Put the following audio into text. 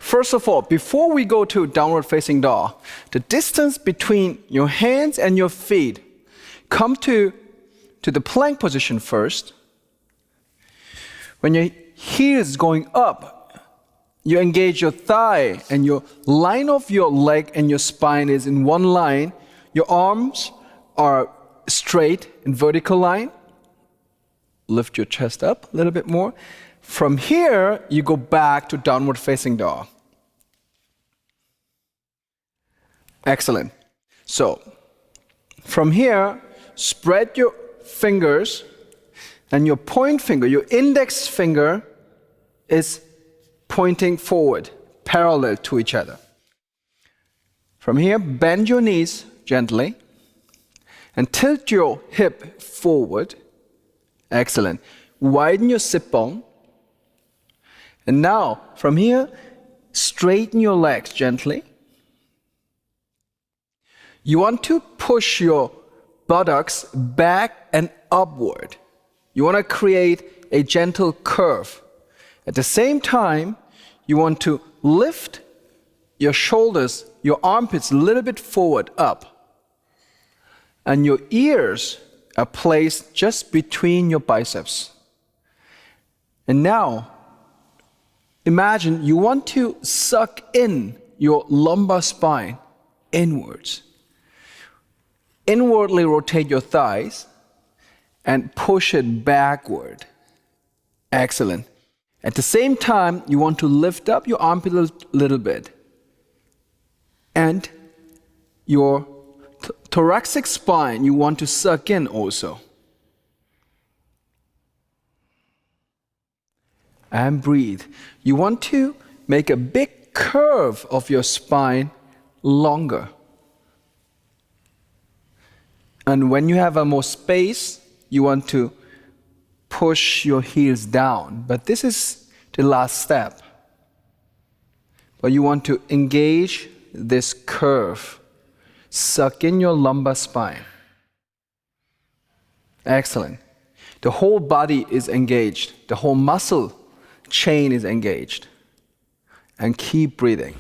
First of all, before we go to downward facing dog, the distance between your hands and your feet, come to the plank position first. When your heel is going up, you engage your thigh and your line of your leg and your spine is in one line. Your arms are straight in vertical line. Lift your chest up a little bit more. From here, you go back to downward facing dog. Excellent. So, from here, spread your fingers and your point finger, your index finger is pointing forward, parallel to each other. From here, bend your knees gently and tilt your hip forward. Excellent. Widen your sit bone. And now, from here, straighten your legs gently. You want to push your buttocks back and upward. You want to create a gentle curve. At the same time, you want to lift your shoulders, your armpits a little bit forward, up. And your ears are placed just between your biceps. And now, imagine you want to suck in your lumbar spine inwards. Inwardly rotate your thighs and push it backward. Excellent. At the same time, you want to lift up your armpit a little bit. And your thoracic spine, you want to suck in also. And breathe. You want to make a big curve of your spine longer. And when you have a more space, you want to push your heels down. But this is the last step. But you want to engage this curve. Suck in your lumbar spine. Excellent. The whole body is engaged. The whole muscle chain is engaged. And keep breathing.